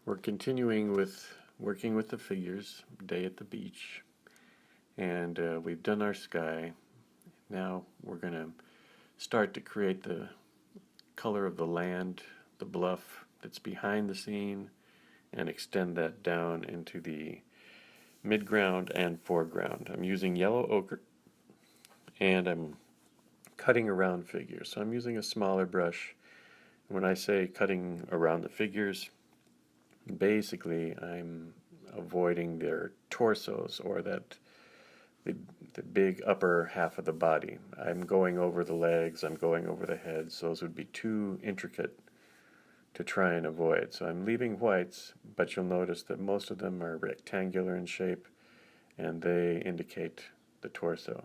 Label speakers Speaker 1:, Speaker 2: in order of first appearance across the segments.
Speaker 1: We're continuing with working with the figures, day at the beach, and we've done our sky. Now we're going to start to create the color of the land, the bluff that's behind the scene, and extend that down into the midground and foreground. I'm using yellow ochre, and I'm cutting around figures. So I'm using a smaller brush. When I say cutting around the figures, basically I'm avoiding their torsos, or that the big upper half of the body. I'm going over the legs, I'm going over the heads. Those would be too intricate to try and avoid. So I'm leaving whites, but you'll notice that most of them are rectangular in shape, and they indicate the torso.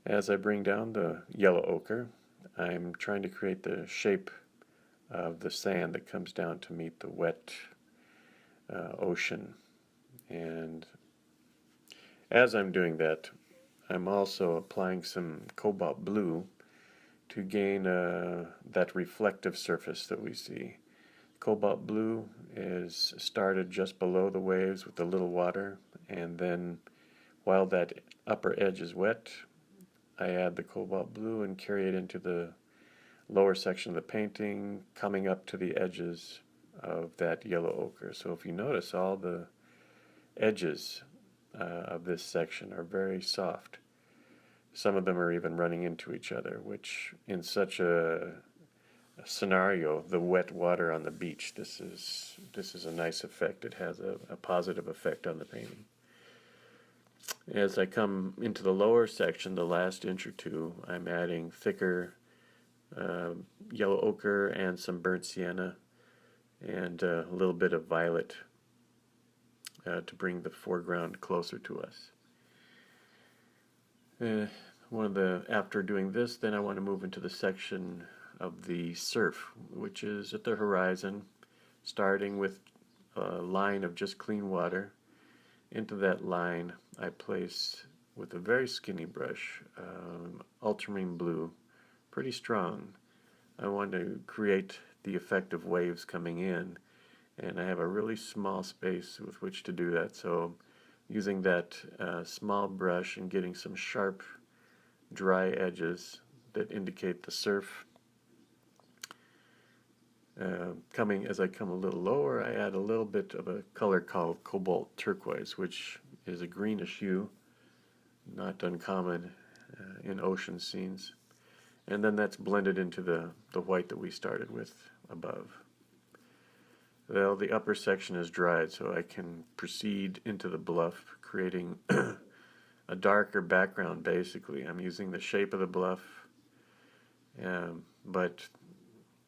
Speaker 1: As I bring down the yellow ochre, I'm trying to create the shape of the sand that comes down to meet the wet ocean. And as I'm doing that, I'm also applying some cobalt blue to gain that reflective surface that we see. Cobalt blue is started just below the waves with a little water, and then while that upper edge is wet, I add the cobalt blue and carry it into the lower section of the painting, coming up to the edges of that yellow ochre. So if you notice, all the edges of this section are very soft. Some of them are even running into each other, which in such a scenario, the wet water on the beach, this is a nice effect. It has a positive effect on the painting. As I come into the lower section, the last inch or two, I'm adding thicker yellow ochre and some burnt sienna and a little bit of violet to bring the foreground closer to us. After doing this, then I want to move into the section of the surf, which is at the horizon, starting with a line of just clean water. Into that line, I place, with a very skinny brush, ultramarine blue, pretty strong. I want to create the effect of waves coming in, and I have a really small space with which to do that. So using that small brush and getting some sharp, dry edges that indicate the surf. As I come a little lower, I add a little bit of a color called cobalt turquoise, which is a greenish hue, not uncommon in ocean scenes. And then that's blended into the white that we started with above. Well, the upper section is dried, so I can proceed into the bluff, creating a darker background, basically. I'm using the shape of the bluff, but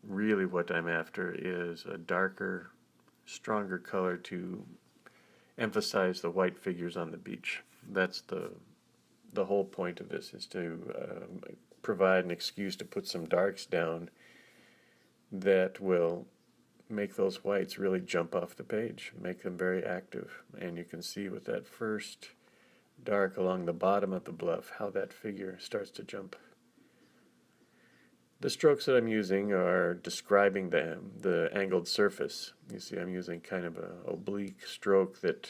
Speaker 1: really what I'm after is a darker, stronger color to emphasize the white figures on the beach. That's the whole point of this, is to provide an excuse to put some darks down that will make those whites really jump off the page, make them very active. And you can see with that first dark along the bottom of the bluff how that figure starts to jump. The strokes that I'm using are describing the angled surface. You see, I'm using kind of an oblique stroke that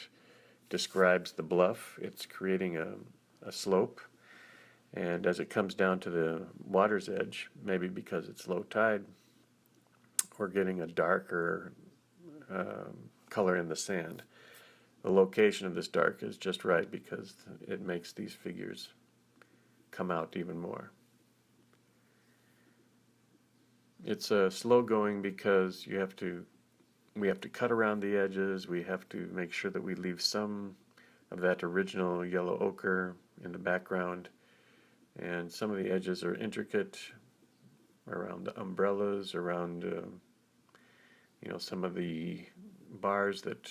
Speaker 1: describes the bluff. It's creating a slope, and as it comes down to the water's edge, maybe because it's low tide, we're getting a darker color in the sand. The location of this dark is just right because it makes these figures come out even more. It's slow going because we have to cut around the edges. We have to make sure that we leave some of that original yellow ochre in the background, and some of the edges are intricate around the umbrellas, around some of the bars that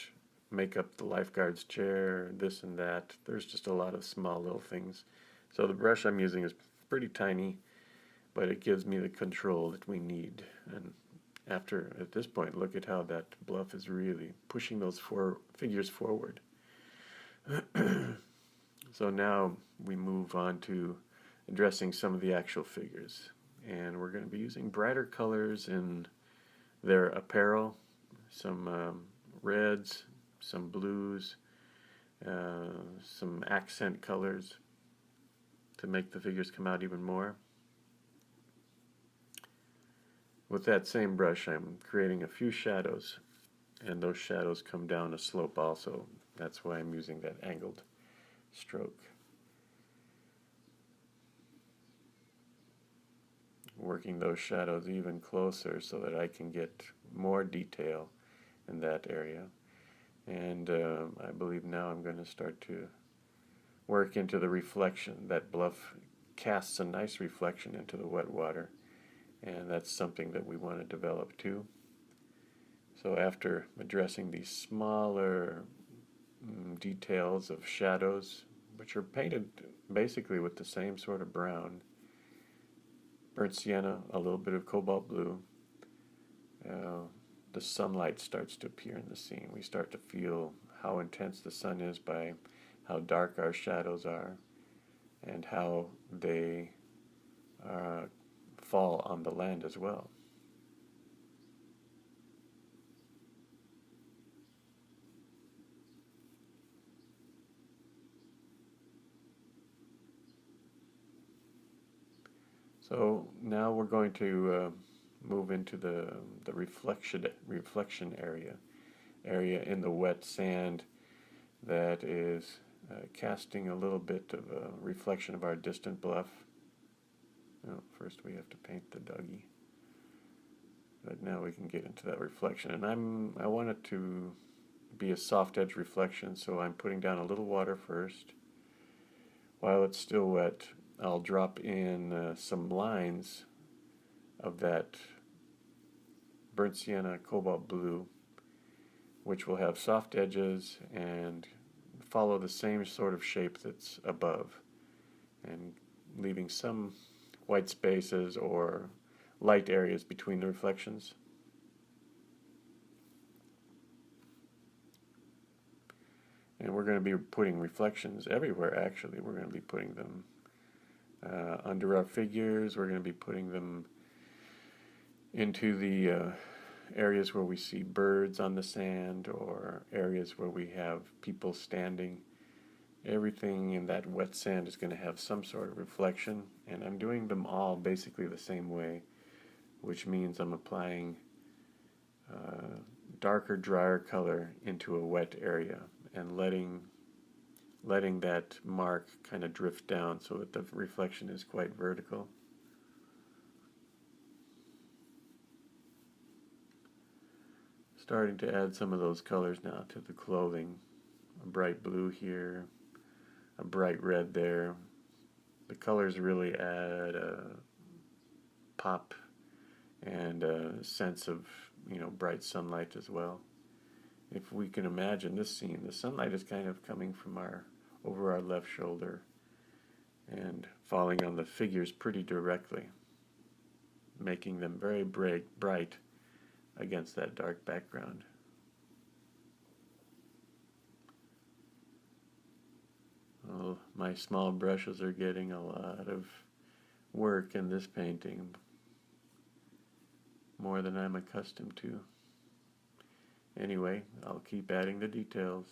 Speaker 1: make up the lifeguard's chair, this and that. There's just a lot of small little things. So the brush I'm using is pretty tiny, but it gives me the control that we need. And at this point, look at how that bluff is really pushing those four figures forward. So now we move on to addressing some of the actual figures. And we're going to be using brighter colors in their apparel, some reds, some blues, some accent colors to make the figures come out even more. With that same brush, I'm creating a few shadows, and those shadows come down a slope also. That's why I'm using that angled stroke. Working those shadows even closer so that I can get more detail in that area. And I believe now I'm going to start to work into the reflection. That bluff casts a nice reflection into the wet water, and that's something that we want to develop too. So after addressing these smaller details of shadows, which are painted basically with the same sort of brown, burnt sienna, a little bit of cobalt blue, the sunlight starts to appear in the scene. We start to feel how intense the sun is by how dark our shadows are and how they fall on the land as well. So now we're going to move into the reflection area in the wet sand that is casting a little bit of a reflection of our distant bluff. Oh, first we have to paint the Dougie, but now we can get into that reflection. And I want it to be a soft edge reflection, so I'm putting down a little water first. While it's still wet, I'll drop in some lines of that burnt sienna cobalt blue, which will have soft edges and follow the same sort of shape that's above, and leaving some white spaces or light areas between the reflections. And we're going to be putting reflections everywhere, actually. We're going to be putting them under our figures. We're going to be putting them into the areas where we see birds on the sand, or areas where we have people standing. Everything in that wet sand is going to have some sort of reflection, and I'm doing them all basically the same way, which means I'm applying darker, drier color into a wet area and letting that mark kind of drift down so that the reflection is quite vertical. Starting to add some of those colors now to the clothing. A bright blue here, a bright red there. The colors really add a pop and a sense of, bright sunlight as well. If we can imagine this scene, the sunlight is kind of coming from over our left shoulder and falling on the figures pretty directly, making them very bright against that dark background. Oh, my small brushes are getting a lot of work in this painting, more than I'm accustomed to. Anyway, I'll keep adding the details.